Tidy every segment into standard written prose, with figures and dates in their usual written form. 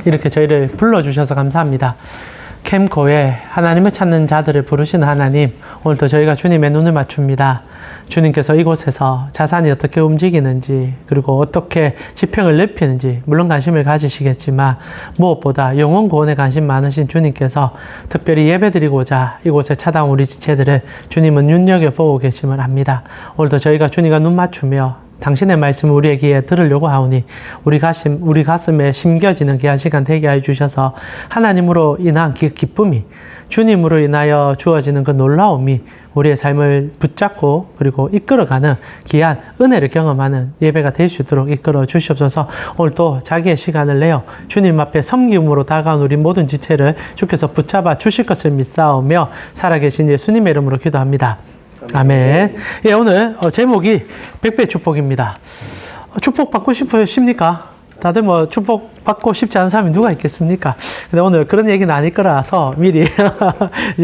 이렇게 저희를 불러주셔서 감사합니다. 캠코에 하나님을 찾는 자들을 부르시는 하나님, 오늘도 저희가 주님의 눈을 맞춥니다. 주님께서 이곳에서 자산이 어떻게 움직이는지, 그리고 어떻게 지평을 넓히는지 물론 관심을 가지시겠지만 무엇보다 영혼 구원에 관심 많으신 주님께서 특별히 예배드리고자 이곳에 찾아온 우리 지체들을 주님은 눈여겨보고 계심을 압니다. 오늘도 저희가 주님과 눈 맞추며 당신의 말씀을 우리의 귀에 들으려고 하오니 우리 가슴에 심겨지는 귀한 시간 되게 하여 주셔서 하나님으로 인한 기쁨이, 주님으로 인하여 주어지는 그 놀라움이 우리의 삶을 붙잡고 그리고 이끌어가는 귀한 은혜를 경험하는 예배가 될 수 있도록 이끌어 주시옵소서. 오늘 또 자기의 시간을 내어 주님 앞에 섬김으로 다가온 우리 모든 지체를 주께서 붙잡아 주실 것을 믿사오며 살아계신 예수님의 이름으로 기도합니다. 아멘. 예, 오늘 제목이 100배 축복입니다. 축복 받고 싶으십니까? 다들 뭐 축복 받고 싶지 않은 사람이 누가 있겠습니까? 근데 오늘 그런 얘기는 아닐 거라서 미리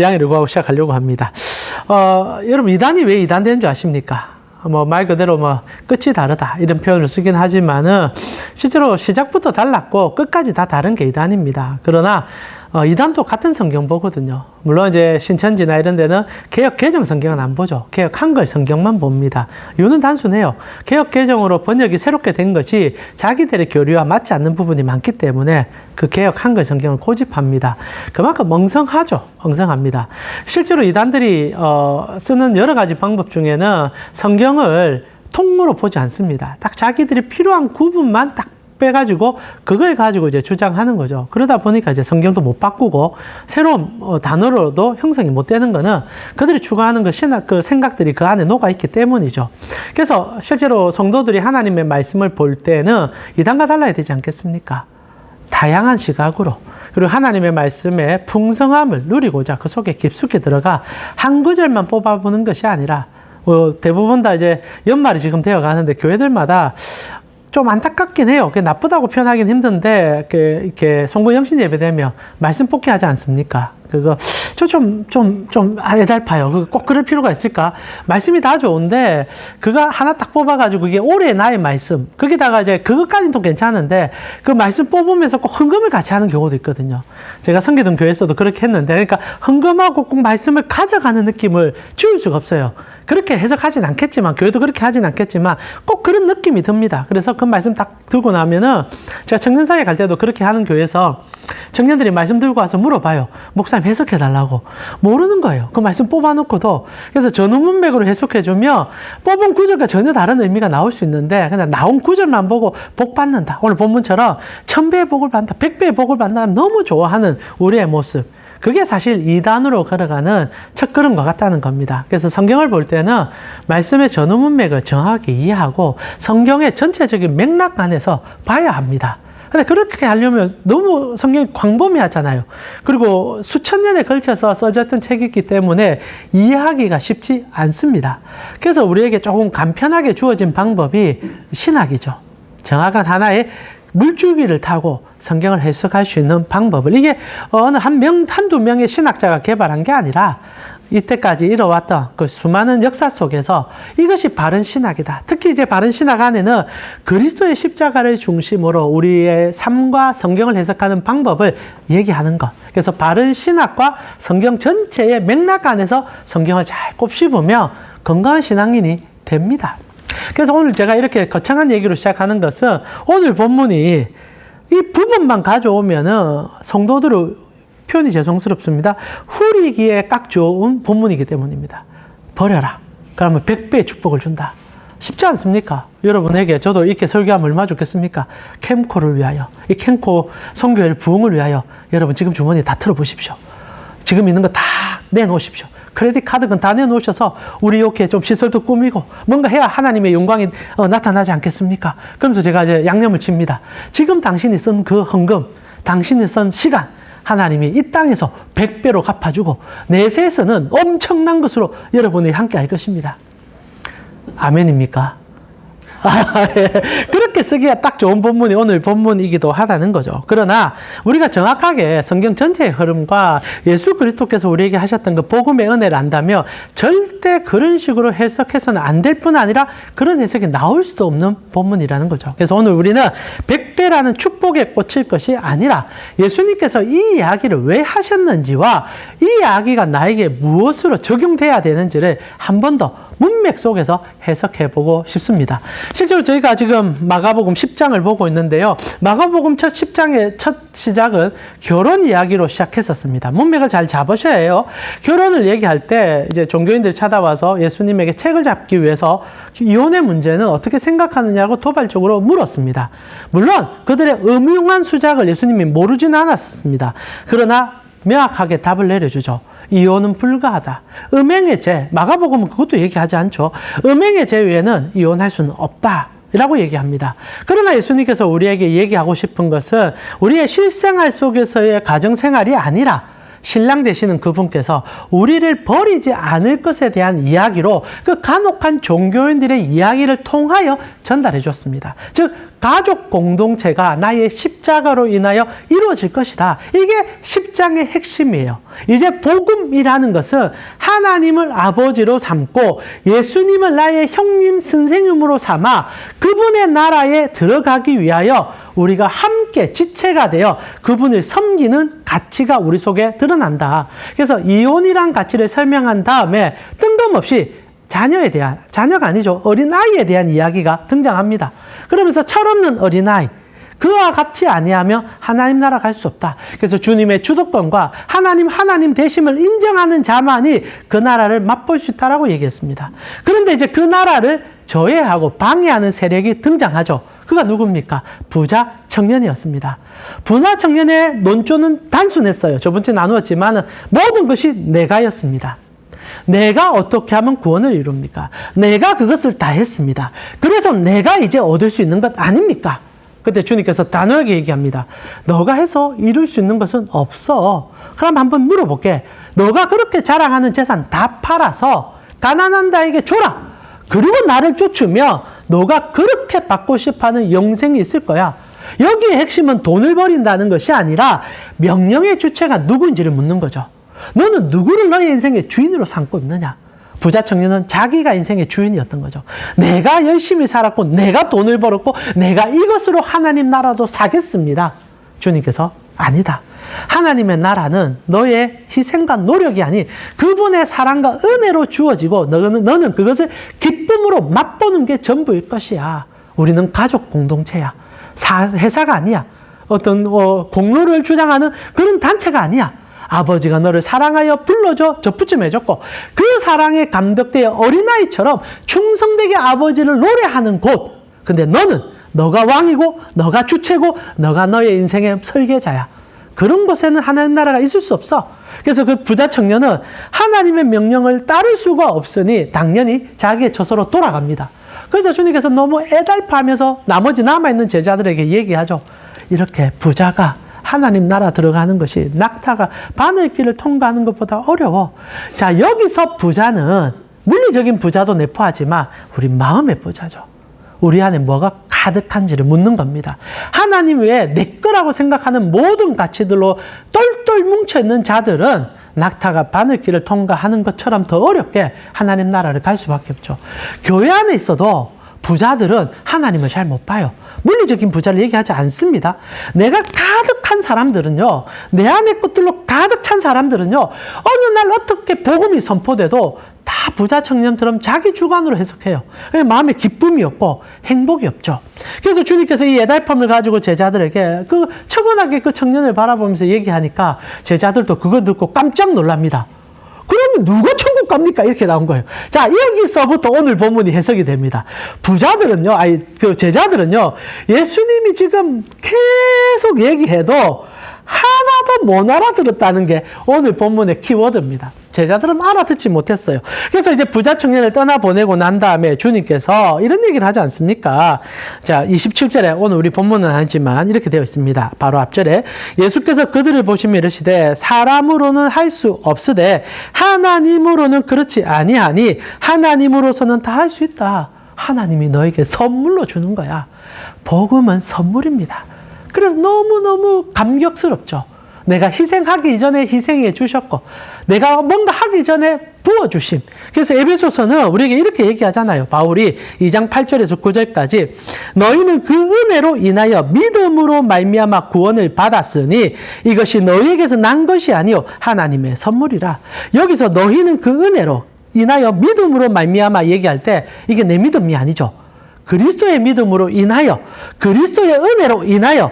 양해를 구하고 시작하려고 합니다. 여러분, 이단이 왜 이단되는 줄 아십니까? 말 그대로 끝이 다르다 이런 표현을 쓰긴 하지만은 실제로 시작부터 달랐고 끝까지 다 다른 게 이단입니다. 그러나 이단도 같은 성경 보거든요. 물론 이제 신천지나 이런 데는 개역 개정 성경은 안 보죠. 개역 한글 성경만 봅니다. 이유는 단순해요. 개역 개정으로 번역이 새롭게 된 것이 자기들의 교리와 맞지 않는 부분이 많기 때문에 그 개역 한글 성경을 고집합니다. 그만큼 엉성하죠. 엉성합니다. 실제로 이단들이 쓰는 여러 가지 방법 중에는 성경을 통으로 보지 않습니다. 딱 자기들이 필요한 구분만 딱 빼가지고 그걸 가지고 이제 주장하는 거죠. 그러다 보니까 이제 성경도 못 바꾸고 새로운 단어로도 형성이 못 되는 거는 그들이 추구하는 그 생각들이 그 안에 녹아 있기 때문이죠. 그래서 실제로 성도들이 하나님의 말씀을 볼 때는 이단과 달라야 되지 않겠습니까? 다양한 시각으로, 그리고 하나님의 말씀의 풍성함을 누리고자 그 속에 깊숙이 들어가 한 구절만 뽑아보는 것이 아니라 대부분 다 이제 연말이 지금 되어 가는데 교회들마다 좀 안타깝긴 해요. 그게 나쁘다고 표현하기는 힘든데, 이렇게 송구영신 예배 되면 말씀 뽑기 하지 않습니까? 그거, 좀 애달파요. 꼭 그럴 필요가 있을까? 말씀이 다 좋은데, 그거 하나 딱 뽑아가지고, 이게 올해 나의 말씀. 거기다가 이제 그것까지는 또 괜찮은데, 그 말씀 뽑으면서 꼭 헌금을 같이 하는 경우도 있거든요. 제가 섬기던 교회에서도 그렇게 했는데, 그러니까 헌금하고 꼭 말씀을 가져가는 느낌을 지울 수가 없어요. 그렇게 해석하진 않겠지만, 교회도 그렇게 하진 않겠지만, 꼭 그런 느낌이 듭니다. 그래서 그 말씀 딱 들고 나면은, 제가 청년사회 갈 때도 그렇게 하는 교회에서 청년들이 말씀 들고 와서 물어봐요. 목사님 해석해달라고. 모르는 거예요. 그 말씀 뽑아놓고도. 그래서 전후 문맥으로 해석해주면 뽑은 구절과 전혀 다른 의미가 나올 수 있는데 그냥 나온 구절만 보고 복 받는다. 오늘 본문처럼 1000배의 복을 받는다. 100배의 복을 받는다. 너무 좋아하는 우리의 모습. 그게 사실 이단으로 걸어가는 첫걸음과 같다는 겁니다. 그래서 성경을 볼 때는 말씀의 전후 문맥을 정확히 이해하고 성경의 전체적인 맥락 안에서 봐야 합니다. 근데 그렇게 하려면 너무 성경이 광범위하잖아요. 그리고 수천 년에 걸쳐서 써졌던 책이기 때문에 이해하기가 쉽지 않습니다. 그래서 우리에게 조금 간편하게 주어진 방법이 신학이죠. 정확한 하나의 물줄기를 타고 성경을 해석할 수 있는 방법을, 이게 어느 한두 명의 신학자가 개발한 게 아니라 이때까지 이뤄왔던 그 수많은 역사 속에서 이것이 바른 신학이다. 특히 이제 바른 신학 안에는 그리스도의 십자가를 중심으로 우리의 삶과 성경을 해석하는 방법을 얘기하는 것. 그래서 바른 신학과 성경 전체의 맥락 안에서 성경을 잘 곱씹으면 건강한 신앙인이 됩니다. 그래서 오늘 제가 이렇게 거창한 얘기로 시작하는 것은 오늘 본문이 이 부분만 가져오면은 성도들을 표현이 죄송스럽습니다. 후리기에 딱 좋은 본문이기 때문입니다. 버려라. 그러면 100배의 축복을 준다. 쉽지 않습니까? 여러분에게 저도 이렇게 설교하면 얼마나 좋겠습니까? 캠코를 위하여, 이 캠코 선교회를 부흥을 위하여 여러분 지금 주머니 다 틀어보십시오. 지금 있는 거 다 내놓으십시오. 크레딧 카드건 다 내놓으셔서 우리 이렇게 좀 시설도 꾸미고 뭔가 해야 하나님의 영광이 나타나지 않겠습니까? 그러면서 제가 이제 양념을 칩니다. 지금 당신이 쓴 그 헌금, 당신이 쓴 시간, 하나님이 이 땅에서 100배로 갚아주고 내세에서는 엄청난 것으로 여러분이 함께 할 것입니다. 아멘입니까? 예. 그렇게 쓰기가 딱 좋은 본문이 오늘 본문이기도 하다는 거죠. 그러나 우리가 정확하게 성경 전체의 흐름과 예수 그리스도께서 우리에게 하셨던 그 복음의 은혜를 안다면 절대 그런 식으로 해석해서는 안 될 뿐 아니라 그런 해석이 나올 수도 없는 본문이라는 거죠. 그래서 오늘 우리는 백배라는 축복에 꽂힐 것이 아니라 예수님께서 이 이야기를 왜 하셨는지와 이 이야기가 나에게 무엇으로 적용돼야 되는지를 한 번 더 문맥 속에서 해석해보고 싶습니다. 실제로 저희가 지금 마가복음 10장을 보고 있는데요. 마가복음 첫 10장의 첫 시작은 결혼 이야기로 시작했었습니다. 문맥을 잘 잡으셔야 해요. 결혼을 얘기할 때 이제 종교인들이 찾아와서 예수님에게 책을 잡기 위해서 이혼의 문제는 어떻게 생각하느냐고 도발적으로 물었습니다. 물론 그들의 음흉한 수작을 예수님이 모르지는 않았습니다. 그러나 명확하게 답을 내려주죠. 이혼은 불가하다. 음행의 죄, 마가복음은 그것도 얘기하지 않죠. 음행의 죄 외에는 이혼할 수는 없다 라고 얘기합니다. 그러나 예수님께서 우리에게 얘기하고 싶은 것은 우리의 실생활 속에서의 가정생활이 아니라 신랑 되시는 그분께서 우리를 버리지 않을 것에 대한 이야기로 그 간혹한 종교인들의 이야기를 통하여 전달해 줬습니다. 즉 가족 공동체가 나의 십자가로 인하여 이루어질 것이다. 이게 10장의 핵심이에요. 이제 복음이라는 것은 하나님을 아버지로 삼고 예수님을 나의 형님 선생님으로 삼아 그분의 나라에 들어가기 위하여 우리가 함께 지체가 되어 그분을 섬기는 가치가 우리 속에 드러난다. 그래서 이혼이란 가치를 설명한 다음에 뜬금없이 자녀가 아니죠. 어린아이에 대한 이야기가 등장합니다. 그러면서 철없는 어린아이, 그와 같이 아니하면 하나님 나라 갈 수 없다. 그래서 주님의 주도권과 하나님 되심을 인정하는 자만이 그 나라를 맛볼 수 있다라고 얘기했습니다. 그런데 이제 그 나라를 저해하고 방해하는 세력이 등장하죠. 그가 누굽니까? 부자 청년이었습니다. 부자 청년의 논조는 단순했어요. 저번 주에 나누었지만 모든 것이 내가였습니다. 내가 어떻게 하면 구원을 이룹니까? 내가 그것을 다 했습니다. 그래서 내가 이제 얻을 수 있는 것 아닙니까? 그때 주님께서 단호하게 얘기합니다. 너가 해서 이룰 수 있는 것은 없어. 그럼 한번 물어볼게. 너가 그렇게 자랑하는 재산 다 팔아서 가난한 자에게 줘라. 그리고 나를 쫓으면 너가 그렇게 받고 싶어하는 영생이 있을 거야. 여기의 핵심은 돈을 버린다는 것이 아니라 명령의 주체가 누구인지를 묻는 거죠. 너는 누구를 너의 인생의 주인으로 삼고 있느냐? 부자 청년은 자기가 인생의 주인이었던 거죠. 내가 열심히 살았고 내가 돈을 벌었고 내가 이것으로 하나님 나라도 사겠습니다. 주님께서 아니다. 하나님의 나라는 너의 희생과 노력이 아닌 그분의 사랑과 은혜로 주어지고 너는 그것을 기쁨으로 맛보는 게 전부일 것이야. 우리는 가족 공동체야. 회사가 아니야. 어떤 공로를 주장하는 그런 단체가 아니야. 아버지가 너를 사랑하여 불러줘 접붙임해줬고 그 사랑에 감격되어 어린아이처럼 충성되게 아버지를 노래하는 곳. 근데 너가 왕이고 너가 주체고 너가 너의 인생의 설계자야. 그런 곳에는 하나님 나라가 있을 수 없어. 그래서 그 부자 청년은 하나님의 명령을 따를 수가 없으니 당연히 자기의 처소로 돌아갑니다. 그래서 주님께서 너무 애달파하면서 나머지 남아있는 제자들에게 얘기하죠. 이렇게 부자가 하나님 나라 들어가는 것이 낙타가 바늘길을 통과하는 것보다 어려워. 자, 여기서 부자는 물리적인 부자도 내포하지만 우리 마음의 부자죠. 우리 안에 뭐가 가득한지를 묻는 겁니다. 하나님 외에 내 거라고 생각하는 모든 가치들로 똘똘 뭉쳐있는 자들은 낙타가 바늘길을 통과하는 것처럼 더 어렵게 하나님 나라를 갈 수밖에 없죠. 교회 안에 있어도 부자들은 하나님을 잘 못 봐요. 물리적인 부자를 얘기하지 않습니다. 내가 가득한 사람들은요, 내 안의 것들로 가득 찬 사람들은요, 어느 날 어떻게 복음이 선포돼도 다 부자 청년처럼 자기 주관으로 해석해요. 마음에 기쁨이 없고 행복이 없죠. 그래서 주님께서 이 예달품을 가지고 제자들에게 처근하게 그 청년을 바라보면서 얘기하니까 제자들도 그거 듣고 깜짝 놀랍니다. 그러면 누가 천국 갑니까? 이렇게 나온 거예요. 자, 여기서부터 오늘 본문이 해석이 됩니다. 제자들은요, 예수님이 지금 계속 얘기해도 하나도 못 알아들었다는 게 오늘 본문의 키워드입니다. 제자들은 알아듣지 못했어요. 그래서 이제 부자 청년을 떠나보내고 난 다음에 주님께서 이런 얘기를 하지 않습니까? 자, 27절에 오늘 우리 본문은 아니지만 이렇게 되어 있습니다. 바로 앞절에 예수께서 그들을 보시며 이르시되 사람으로는 할 수 없으되 하나님으로는 그렇지 아니하니 하나님으로서는 다 할 수 있다. 하나님이 너에게 선물로 주는 거야. 복음은 선물입니다. 그래서 너무너무 감격스럽죠. 내가 희생하기 이전에 희생해 주셨고 내가 뭔가 하기 전에 부어주심. 그래서 에베소서는 우리에게 이렇게 얘기하잖아요. 바울이 2장 8절에서 9절까지 너희는 그 은혜로 인하여 믿음으로 말미암아 구원을 받았으니 이것이 너희에게서 난 것이 아니요 하나님의 선물이라. 여기서 너희는 그 은혜로 인하여 믿음으로 말미암아 얘기할 때 이게 내 믿음이 아니죠. 그리스도의 믿음으로 인하여 그리스도의 은혜로 인하여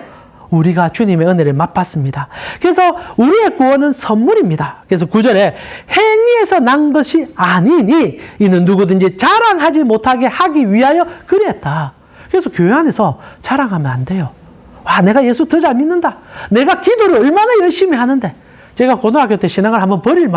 우리가 주님의 은혜를 맛봤습니다. 그래서 우리의 구원은 선물입니다. 그래서 9절에 행위에서 난 것이 아니니 이는 누구든지 자랑하지 못하게 하기 위하여 그랬다. 그래서 교회 안에서 자랑하면 안 돼요. 와, 내가 예수 더 잘 믿는다. 내가 기도를 얼마나 열심히 하는데. 제가 고등학교 때 신앙을 한번 버릴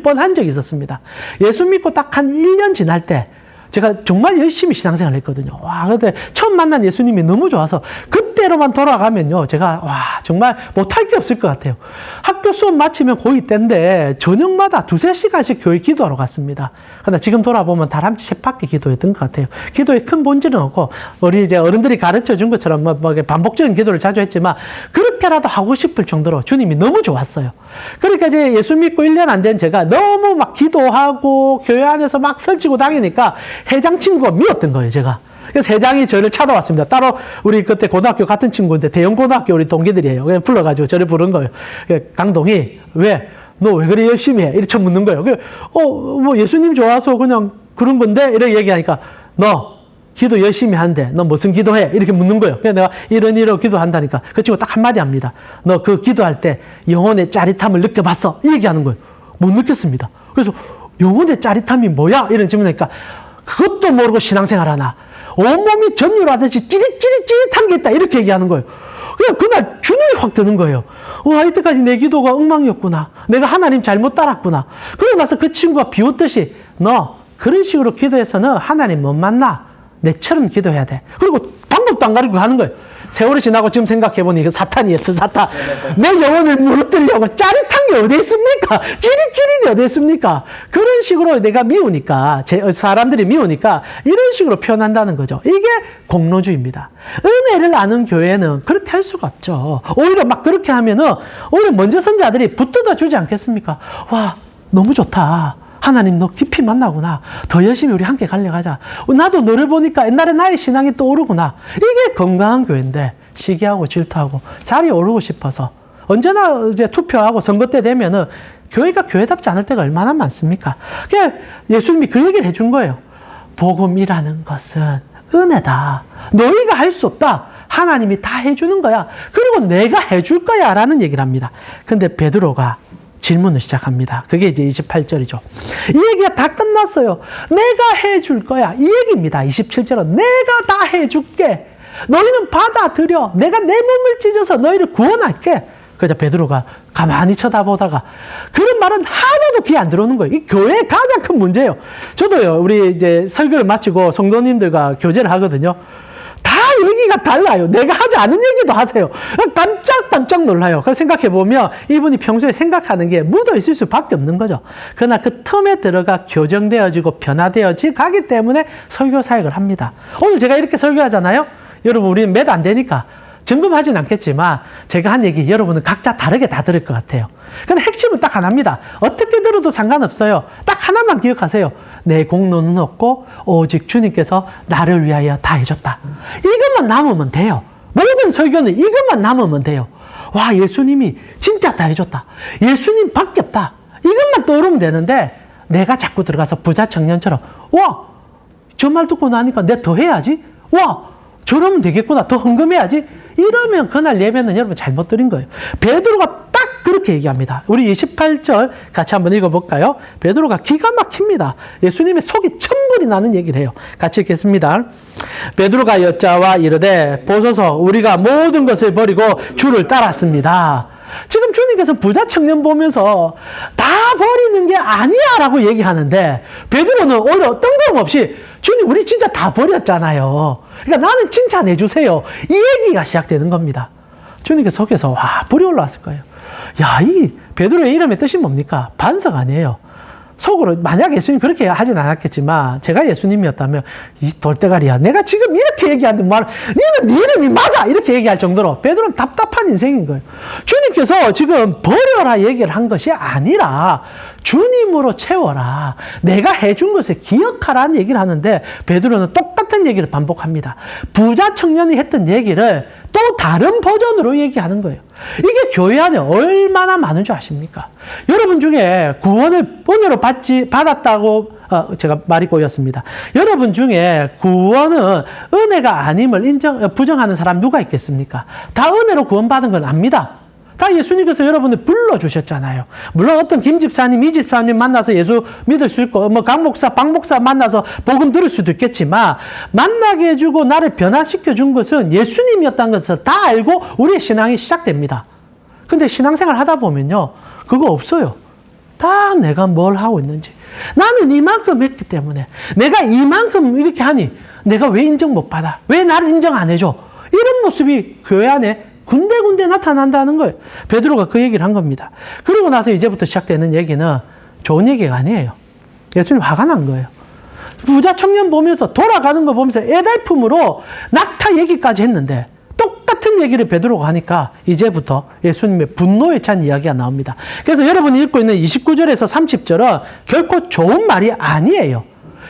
뻔한 적이 있었습니다. 예수 믿고 딱 한 1년 지날 때 제가 정말 열심히 신앙생활을 했거든요. 와, 근데 처음 만난 예수님이 너무 좋아서 그때로만 돌아가면요. 제가 정말 못할 게 없을 것 같아요. 학교 수업 마치면 고2 때인데 저녁마다 2-3시간씩 교회 기도하러 갔습니다. 근데 지금 돌아보면 다람쥐 쳇바퀴 기도했던 것 같아요. 기도에 큰 본질은 없고 우리 이제 어른들이 가르쳐 준 것처럼 반복적인 기도를 자주 했지만 그렇게라도 하고 싶을 정도로 주님이 너무 좋았어요. 그러니까 이제 예수 믿고 1년 안 된 제가 너무 막 기도하고 교회 안에서 막 설치고 다니니까 회장 친구가 미웠던 거예요, 제가. 그래서 회장이 저를 찾아왔습니다. 따로 우리 그때 고등학교 같은 친구인데 대형고등학교 우리 동기들이에요. 그냥 불러가지고 저를 부른 거예요. 강동희, 왜? 너 왜 그래 열심히 해? 이렇게 처음 묻는 거예요. 뭐 예수님 좋아서 그냥 그런 건데? 이렇게 얘기하니까 너 기도 열심히 한대. 너 무슨 기도해? 이렇게 묻는 거예요. 그래서 내가 이런 기도한다니까. 그 친구 딱 한마디 합니다. 너 그 기도할 때 영혼의 짜릿함을 느껴봤어? 이 얘기하는 거예요. 못 느꼈습니다. 그래서 영혼의 짜릿함이 뭐야? 이런 질문하니까 그것도 모르고 신앙생활 하나. 온몸이 전율하듯이 찌릿찌릿한 게 있다. 이렇게 얘기하는 거예요. 그냥 그날 주눅이 확 드는 거예요. 와, 이때까지 내 기도가 엉망이었구나. 내가 하나님 잘못 따랐구나. 그러고 나서 그 친구가 비웃듯이 너 그런 식으로 기도해서는 하나님 못 만나. 내처럼 기도해야 돼. 그리고 방법도 안 가르치고 하는 거예요. 세월이 지나고 지금 생각해보니 이거 사탄이었어, 사탄. 내 영혼을 무너뜨리려고 짜릿한 게 어디 있습니까? 찌릿찌릿이 어디 있습니까? 그런 식으로 내가 미우니까, 사람들이 미우니까 이런 식으로 표현한다는 거죠. 이게 공로주의입니다. 은혜를 아는 교회는 그렇게 할 수가 없죠. 오히려 막 그렇게 하면은 오히려 먼저 선 자들이 붙들어 주지 않겠습니까? 와, 너무 좋다. 하나님 너 깊이 만나구나. 더 열심히 우리 함께 달려가자. 나도 너를 보니까 옛날에 나의 신앙이 떠오르구나. 이게 건강한 교회인데 시기하고 질투하고 자리에 오르고 싶어서 언제나 이제 투표하고 선거 때 되면은 교회가 교회답지 않을 때가 얼마나 많습니까? 그러니까 예수님이 그 얘기를 해준 거예요. 복음이라는 것은 은혜다. 너희가 할 수 없다. 하나님이 다 해주는 거야. 그리고 내가 해줄 거야 라는 얘기를 합니다. 근데 베드로가 질문을 시작합니다. 그게 이제 28절이죠. 이 얘기가 다 끝났어요. 내가 해줄 거야. 이 얘기입니다. 27절은 내가 다 해줄게. 너희는 받아들여. 내가 내 몸을 찢어서 너희를 구원할게. 그래서 베드로가 가만히 쳐다보다가 그런 말은 하나도 귀에 안 들어오는 거예요. 이 교회의 가장 큰 문제예요. 저도요, 우리 이제 설교를 마치고 성도님들과 교제를 하거든요. 다 얘기가 달라요. 내가 하지 않은 얘기도 하세요. 깜짝 놀라요. 그래서 생각해보면 이분이 평소에 생각하는 게 묻어 있을 수밖에 없는 거죠. 그러나 그 틈에 들어가 교정되어지고 변화되어지 가기 때문에 설교 사역을 합니다. 오늘 제가 이렇게 설교하잖아요. 여러분, 우리는 몇 안 되니까 점검하진 않겠지만 제가 한 얘기 여러분은 각자 다르게 다 들을 것 같아요. 근데 핵심은 딱 하나입니다. 어떻게 들어도 상관없어요. 딱 하나만 기억하세요. 내 공로는 없고 오직 주님께서 나를 위하여 다 해줬다. 이것만 남으면 돼요. 모든 설교는 이것만 남으면 돼요. 와, 예수님이 진짜 다 해줬다. 예수님 밖에 없다. 이것만 떠오르면 되는데 내가 자꾸 들어가서 부자 청년처럼 와, 저 말 듣고 나니까 내가 더 해야지. 와, 저러면 되겠구나. 더 헌금해야지. 이러면 그날 예배는 여러분 잘못 드린 거예요. 베드로가 딱 그렇게 얘기합니다. 우리 28절 같이 한번 읽어볼까요? 베드로가 기가 막힙니다. 예수님의 속이 천불이 나는 얘기를 해요. 같이 읽겠습니다. 베드로가 여짜와 이르되 보소서 우리가 모든 것을 버리고 주를 따랐습니다. 지금 주님께서 부자 청년 보면서 다 버리는 게 아니야 라고 얘기하는데 베드로는 오히려 어떤 거 없이 주님 우리 진짜 다 버렸잖아요. 그러니까 나는 칭찬해 주세요. 이 얘기가 시작되는 겁니다. 주님께서 속에서 와 불이 올라왔을 거예요. 야, 이 베드로의 이름의 뜻이 뭡니까? 반석 아니에요. 속으로 만약 예수님 그렇게 하진 않았겠지만 제가 예수님이었다면 이 돌대가리야 내가 지금 이렇게 얘기하는데 니는 네 이름이 맞아 이렇게 얘기할 정도로 베드로는 답답한 인생인 거예요. 주님께서 지금 버려라 얘기를 한 것이 아니라 주님으로 채워라 내가 해준 것을 기억하라는 얘기를 하는데 베드로는 똑같은 얘기를 반복합니다. 부자 청년이 했던 얘기를 또 다른 버전으로 얘기하는 거예요. 이게 교회 안에 얼마나 많은 줄 아십니까? 여러분 중에 구원을 은혜로 받았다고 제가 말이 꼬였습니다. 여러분 중에 구원은 은혜가 아님을 부정하는 사람 누가 있겠습니까? 다 은혜로 구원받은 건 압니다. 다 예수님께서 여러분을 불러주셨잖아요. 물론 어떤 김 집사님, 이 집사님 만나서 예수 믿을 수 있고, 강 목사, 박 목사 만나서 복음 들을 수도 있겠지만, 만나게 해주고 나를 변화시켜 준 것은 예수님이었다는 것을 다 알고 우리의 신앙이 시작됩니다. 근데 신앙생활 하다 보면요, 그거 없어요. 다 내가 뭘 하고 있는지. 나는 이만큼 했기 때문에, 내가 이만큼 이렇게 하니, 내가 왜 인정 못 받아? 왜 나를 인정 안 해줘? 이런 모습이 교회 안에 군데군데 나타난다는 거예요. 베드로가 그 얘기를 한 겁니다. 그리고 나서 이제부터 시작되는 얘기는 좋은 얘기가 아니에요. 예수님 화가 난 거예요. 부자 청년 보면서 돌아가는 거 보면서 애달픔으로 낙타 얘기까지 했는데 똑같은 얘기를 베드로가 하니까 이제부터 예수님의 분노에 찬 이야기가 나옵니다. 그래서 여러분이 읽고 있는 29절에서 30절은 결코 좋은 말이 아니에요.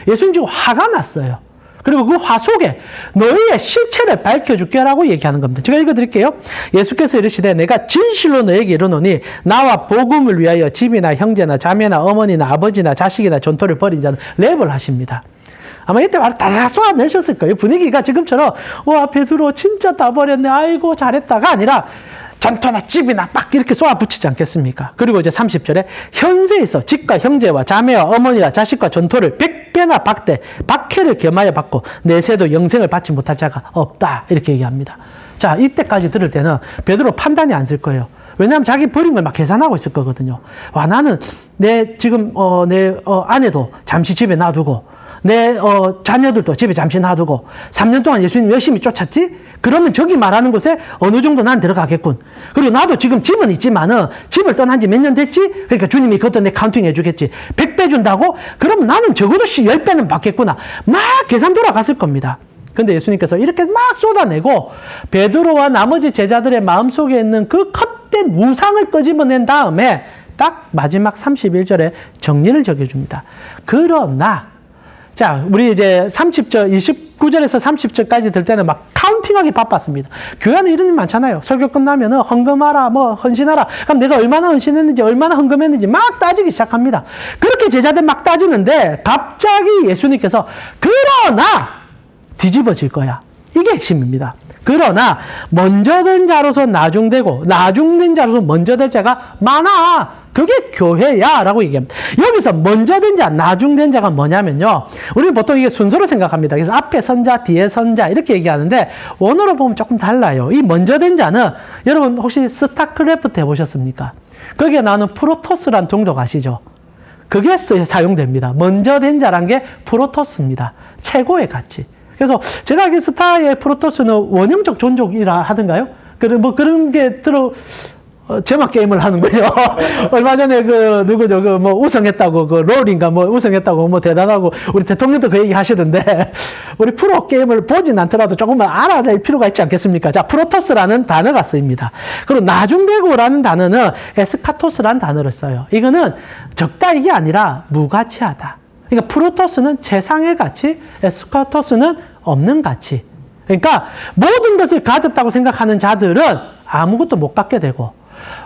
예수님 지금 화가 났어요. 그리고 그 화 속에 너희의 실체를 밝혀줄게라고 얘기하는 겁니다. 제가 읽어드릴게요. 예수께서 이르시되 내가 진실로 너에게 이르노니 나와 복음을 위하여 집이나 형제나 자매나 어머니나 아버지나 자식이나 전토를 벌인 자는 랩을 하십니다. 아마 이때 말을 다 쏟아내셨을 거예요. 분위기가 지금처럼 와 베드로 진짜 다 버렸네 아이고 잘했다가 아니라 전토나 집이나 막 이렇게 쏘아붙이지 않겠습니까? 그리고 이제 30절에 현세에서 집과 형제와 자매와 어머니와 자식과 전토를 100배나 박해를 겸하여 받고 내세도 영생을 받지 못할 자가 없다 이렇게 얘기합니다. 자, 이때까지 들을 때는 베드로 판단이 안 쓸 거예요. 왜냐하면 자기 버린 걸 막 계산하고 있을 거거든요. 와 나는 내 아내도 잠시 집에 놔두고 내 자녀들도 집에 잠시 놔두고 3년 동안 예수님 열심히 쫓았지? 그러면 저기 말하는 곳에 어느 정도 난 들어가겠군. 그리고 나도 지금 집은 있지만은 집을 떠난 지 몇 년 됐지? 그러니까 주님이 그것도 내 카운팅 해주겠지. 100배 준다고? 그럼 나는 적어도 10배는 받겠구나. 막 계산 돌아갔을 겁니다. 근데 예수님께서 이렇게 막 쏟아내고 베드로와 나머지 제자들의 마음속에 있는 그 컷된 우상을 끄집어낸 다음에 딱 마지막 31절에 정리를 적어줍니다. 그러나 자, 우리 이제 30절, 29절에서 30절까지 들 때는 막 카운팅하기 바빴습니다. 교회 안에 이런 일 많잖아요. 설교 끝나면은 헌금하라, 헌신하라. 그럼 내가 얼마나 헌신했는지, 얼마나 헌금했는지 막 따지기 시작합니다. 그렇게 제자들 막 따지는데 갑자기 예수님께서 그러나 뒤집어질 거야. 이게 핵심입니다. 그러나 먼저 된 자로서 나중되고 나중된 자로서 먼저 될 자가 많아. 그게 교회야 라고 얘기합니다. 여기서 먼저 된 자, 나중된 자가 뭐냐면요. 우리는 보통 이게 순서로 생각합니다. 그래서 앞에 선자, 뒤에 선자 이렇게 얘기하는데 원어로 보면 조금 달라요. 이 먼저 된 자는 여러분 혹시 스타크래프트 해보셨습니까? 거기에 나오는 프로토스란 종족 아시죠? 그게 사용됩니다. 먼저 된 자란 게 프로토스입니다. 최고의 가치. 그래서 제가 알기로 스타의 프로토스는 원형적 존족이라 하던가요? 그런 게 제막 게임을 하는 거예요. 얼마 전에 누구죠? 우승했다고, 롤인가 우승했다고, 대단하고, 우리 대통령도 그 얘기 하시던데, 우리 프로 게임을 보진 않더라도 조금만 알아낼 필요가 있지 않겠습니까? 자, 프로토스라는 단어가 쓰입니다. 그리고 나중되고라는 단어는 에스카토스라는 단어를 써요. 이거는 적다 이게 아니라 무가치하다. 그러니까 프로토스는 최상의 가치, 에스카토스는 없는 가치. 그러니까 모든 것을 가졌다고 생각하는 자들은 아무것도 못 갖게 되고,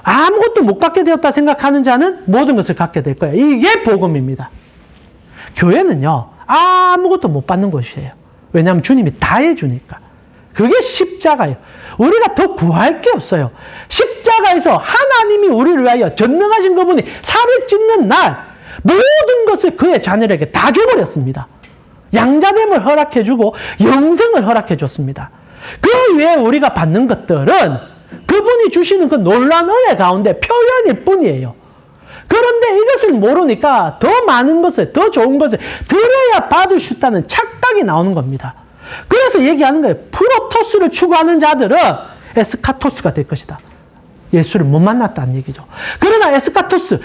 아무것도 못 갖게 되었다 생각하는 자는 모든 것을 갖게 될 거예요. 이게 복음입니다. 교회는요, 아무것도 못 받는 것이에요. 왜냐하면 주님이 다 해주니까. 그게 십자가예요. 우리가 더 구할 게 없어요. 십자가에서 하나님이 우리를 위하여 전능하신 그분이 살을 찢는 날 모든 것을 그의 자녀에게 다 줘버렸습니다. 양자됨을 허락해주고 영생을 허락해줬습니다. 그 외에 우리가 받는 것들은 그분이 주시는 그 놀라운 은혜 가운데 표현일 뿐이에요. 그런데 이것을 모르니까 더 많은 것을, 더 좋은 것을 들어야 받을 수 있다는 착각이 나오는 겁니다. 그래서 얘기하는 거예요. 프로토스를 추구하는 자들은 에스카토스가 될 것이다. 예수를 못 만났다는 얘기죠. 그러나 에스카토스,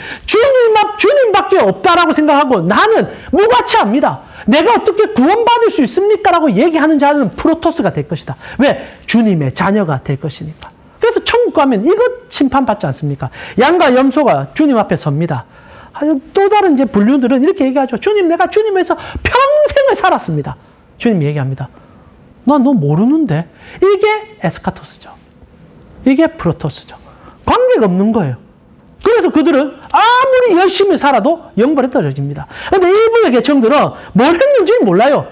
주님밖에 없다라고 생각하고 나는 무가치합니다. 내가 어떻게 구원받을 수 있습니까? 라고 얘기하는 자는 프로토스가 될 것이다. 왜? 주님의 자녀가 될 것이니까. 그래서 천국 가면 이거 심판받지 않습니까? 양과 염소가 주님 앞에 섭니다. 또 다른 이제 분류들은 이렇게 얘기하죠. 주님, 내가 주님에서 평생을 살았습니다. 주님 얘기합니다. 나 너 모르는데? 이게 에스카토스죠. 이게 프로토스죠. 관계가 없는 거예요. 그래서 그들은 아무리 열심히 살아도 영벌에 떨어집니다. 그런데 일부의 계층들은 뭘 했는지는 몰라요.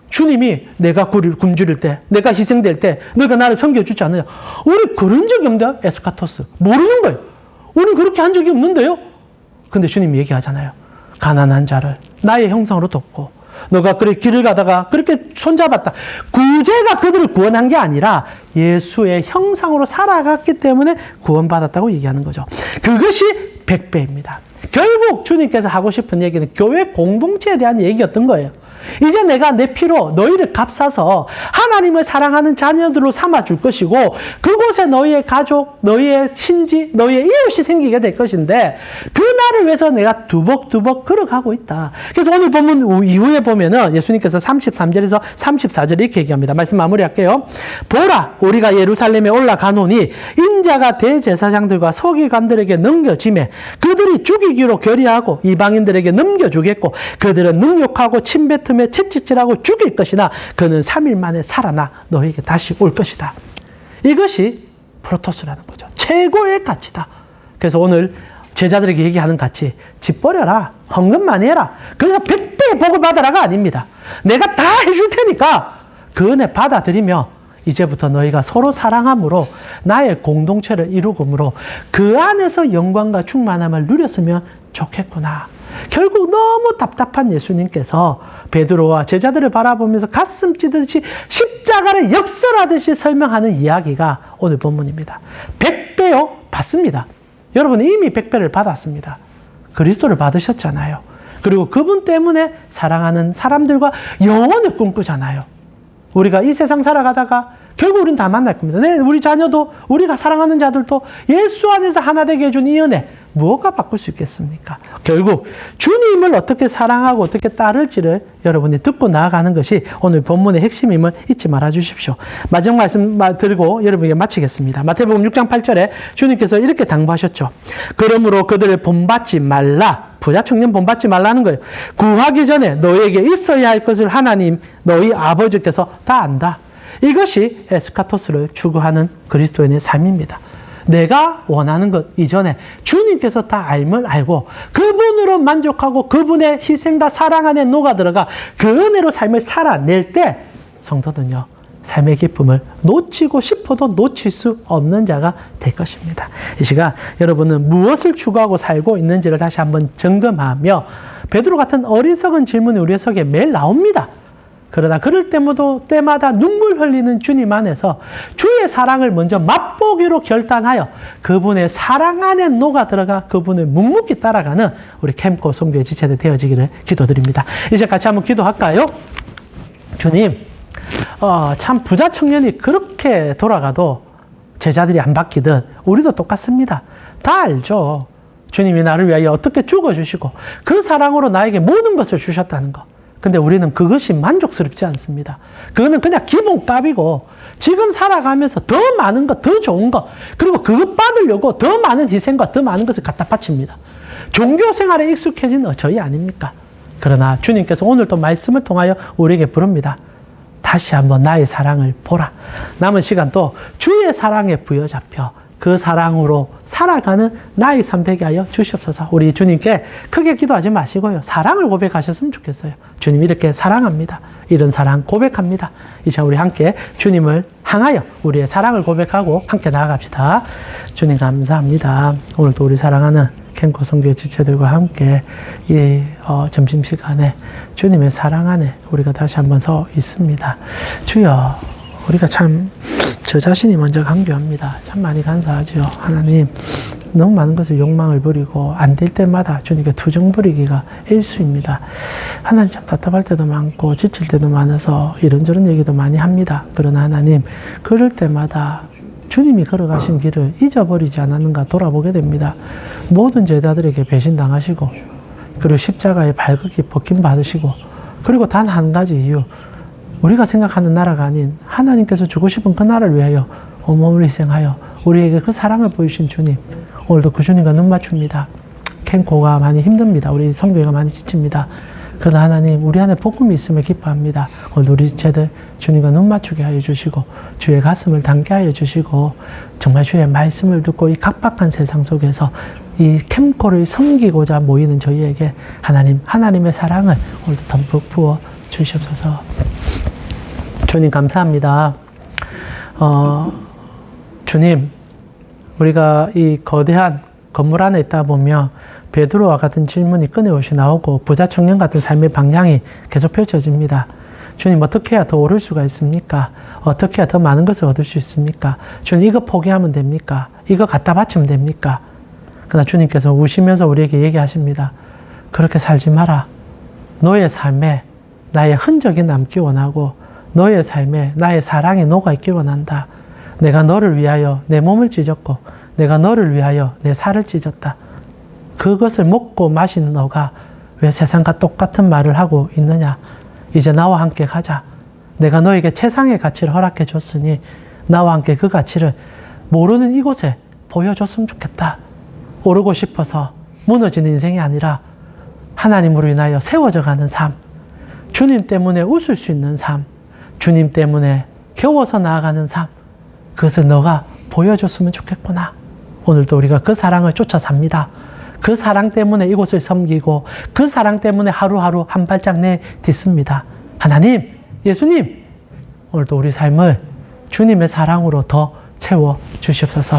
주님이 내가 굶주릴 때, 내가 희생될 때 너가 나를 섬겨주지 않느냐. 우리 그런 적이 없는데 에스카토스. 모르는 거예요. 우리는 그렇게 한 적이 없는데요. 근데 주님이 얘기하잖아요. 가난한 자를 나의 형상으로 돕고 너가 그렇게 길을 가다가 그렇게 손잡았다. 구제가 그들을 구원한 게 아니라 예수의 형상으로 살아갔기 때문에 구원받았다고 얘기하는 거죠. 그것이 100배입니다. 결국 주님께서 하고 싶은 얘기는 교회 공동체에 대한 얘기였던 거예요. 이제 내가 내 피로 너희를 값사서 하나님을 사랑하는 자녀들로 삼아줄 것이고 그곳에 너희의 가족, 너희의 친지, 너희의 이웃이 생기게 될 것인데 그 날을 위해서 내가 두벅두벅 걸어가고 있다. 그래서 오늘 본문 이후에 보면은 예수님께서 33절에서 34절에 이렇게 얘기합니다. 말씀 마무리할게요. 보라, 우리가 예루살렘에 올라가노니 인자가 대제사장들과 서기관들에게 넘겨지매 그들이 죽이기로 결의하고 이방인들에게 넘겨주겠고 그들은 능욕하고 침뱉음에 채찍질하고 죽일 것이나 그는 3일 만에 살아나 너에게 다시 올 것이다. 이것이 프로토스라는 거죠. 최고의 가치다. 그래서 오늘 제자들에게 얘기하는 가치, 집 버려라, 헌금 많이 해라. 그래서 100배의 복을 받으라가 아닙니다. 내가 다 해줄 테니까 그 은혜 받아들이며 이제부터 너희가 서로 사랑함으로 나의 공동체를 이루므로 그 안에서 영광과 충만함을 누렸으면 좋겠구나. 결국 너무 답답한 예수님께서 베드로와 제자들을 바라보면서 가슴 찢듯이 십자가를 역설하듯이 설명하는 이야기가 오늘 본문입니다. 100배요? 받습니다. 여러분은 이미 100배를 받았습니다. 그리스도를 받으셨잖아요. 그리고 그분 때문에 사랑하는 사람들과 영원을 꿈꾸잖아요. 우리가 이 세상 살아가다가 결국 우리는 다 만날 겁니다. 네, 우리 자녀도 우리가 사랑하는 자들도 예수 안에서 하나 되게 해준 이 은혜 무엇과 바꿀 수 있겠습니까? 결국 주님을 어떻게 사랑하고 어떻게 따를지를 여러분이 듣고 나아가는 것이 오늘 본문의 핵심임을 잊지 말아 주십시오. 마지막 말씀 드리고 여러분에게 마치겠습니다. 마태복음 6장 8절에 주님께서 이렇게 당부하셨죠. 그러므로 그들을 본받지 말라. 부자 청년 본받지 말라는 거예요. 구하기 전에 너에게 있어야 할 것을 하나님 너희 아버지께서 다 안다. 이것이 에스카토스를 추구하는 그리스도인의 삶입니다. 내가 원하는 것 이전에 주님께서 다 알면 알고 그분으로 만족하고 그분의 희생과 사랑 안에 녹아들어가 그 은혜로 삶을 살아낼 때 성도는요. 삶의 기쁨을 놓치고 싶어도 놓칠 수 없는 자가 될 것입니다. 이 시간 여러분은 무엇을 추구하고 살고 있는지를 다시 한번 점검하며 베드로 같은 어리석은 질문이 우리의 속에 매일 나옵니다. 그러나 그럴 때마다 눈물 흘리는 주님 안에서 주의 사랑을 먼저 맛보기로 결단하여 그분의 사랑 안에 녹아들어가 그분을 묵묵히 따라가는 우리 캠코 선교의 지체들 되어지기를 기도드립니다. 이제 같이 한번 기도할까요? 주님, 참 부자 청년이 그렇게 돌아가도 제자들이 안 바뀌듯 우리도 똑같습니다. 다 알죠. 주님이 나를 위하여 어떻게 죽어주시고 그 사랑으로 나에게 모든 것을 주셨다는 것. 근데 우리는 그것이 만족스럽지 않습니다. 그거는 그냥 기본값이고 지금 살아가면서 더 많은 것, 더 좋은 것 그리고 그것 받으려고 더 많은 희생과 더 많은 것을 갖다 바칩니다. 종교 생활에 익숙해진 저희 아닙니까? 그러나 주님께서 오늘 또 말씀을 통하여 우리에게 부릅니다. 다시 한번 나의 사랑을 보라. 남은 시간 또 주의 사랑에 부여잡혀 그 사랑으로 살아가는 나의 삶 되게 하여 주시옵소서. 우리 주님께 크게 기도하지 마시고요. 사랑을 고백하셨으면 좋겠어요. 주님 이렇게 사랑합니다. 이런 사랑 고백합니다. 이제 우리 함께 주님을 향하여 우리의 사랑을 고백하고 함께 나아갑시다. 주님 감사합니다. 오늘도 우리 사랑하는 캠코 선교의 지체들과 함께 이 점심시간에 주님의 사랑 안에 우리가 다시 한번 서 있습니다. 주여 우리가 참 저 자신이 먼저 간교합니다. 참 많이 간사하죠. 하나님 너무 많은 것을 욕망을 부리고 안 될 때마다 주님께 투정 부리기가 일수입니다. 하나님 참 답답할 때도 많고 지칠 때도 많아서 이런저런 얘기도 많이 합니다. 그러나 하나님 그럴 때마다 주님이 걸어가신 길을 잊어버리지 않았는가 돌아보게 됩니다. 모든 제자들에게 배신당하시고, 그리고 십자가에 발극이 벗김받으시고, 그리고 단 한 가지 이유, 우리가 생각하는 나라가 아닌 하나님께서 주고 싶은 그 나라를 위하여 온몸을 희생하여 우리에게 그 사랑을 보이신 주님, 오늘도 그 주님과 눈 맞춥니다. 캠코가 많이 힘듭니다. 우리 성교회가 많이 지칩니다. 그러나 하나님, 우리 안에 복음이 있음을 기뻐합니다. 오늘 우리 지체들 주님과 눈 맞추게 하여 주시고, 주의 가슴을 담게 하여 주시고, 정말 주의 말씀을 듣고 이 각박한 세상 속에서 이 캠코를 섬기고자 모이는 저희에게 하나님의 사랑을 오늘도 덤뿍 부어 주시옵소서. 주님 감사합니다. 주님, 우리가 이 거대한 건물 안에 있다 보면 베드로와 같은 질문이 끊임없이 나오고 부자 청년 같은 삶의 방향이 계속 펼쳐집니다. 주님, 어떻게 해야 더 오를 수가 있습니까? 어떻게 해야 더 많은 것을 얻을 수 있습니까? 주님, 이거 포기하면 됩니까? 이거 갖다 바치면 됩니까? 그러나 주님께서 우시면서 우리에게 얘기하십니다. 그렇게 살지 마라. 너의 삶에 나의 흔적이 남기 원하고 너의 삶에 나의 사랑이 녹아있기 원한다. 내가 너를 위하여 내 몸을 찢었고 내가 너를 위하여 내 살을 찢었다. 그것을 먹고 마신 너가 왜 세상과 똑같은 말을 하고 있느냐? 이제 나와 함께 가자. 내가 너에게 최상의 가치를 허락해 줬으니 나와 함께 그 가치를 모르는 이곳에 보여줬으면 좋겠다. 오르고 싶어서 무너지는 인생이 아니라 하나님으로 인하여 세워져 가는 삶, 주님 때문에 웃을 수 있는 삶, 주님 때문에 겨워서 나아가는 삶, 그것을 너가 보여줬으면 좋겠구나. 오늘도 우리가 그 사랑을 쫓아 삽니다. 그 사랑 때문에 이곳을 섬기고 그 사랑 때문에 하루하루 한 발짝 내딛습니다. 하나님, 예수님, 오늘도 우리 삶을 주님의 사랑으로 더 채워 주시옵소서.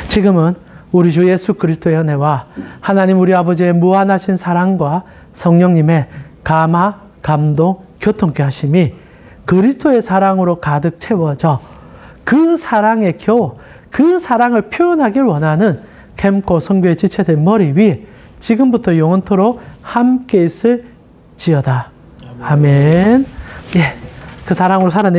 지금은 우리 주 예수 그리스도의 은혜와 하나님 우리 아버지의 무한하신 사랑과 성령님의 감화, 감동, 교통케 하심이 그리스도의 사랑으로 가득 채워져 그 사랑에 겨우 그 사랑을 표현하길 원하는 캠코 성교의 지체들 머리 위에 지금부터 영원토록 함께 있을 지어다. 아멘. 예, 그 사랑으로 살아내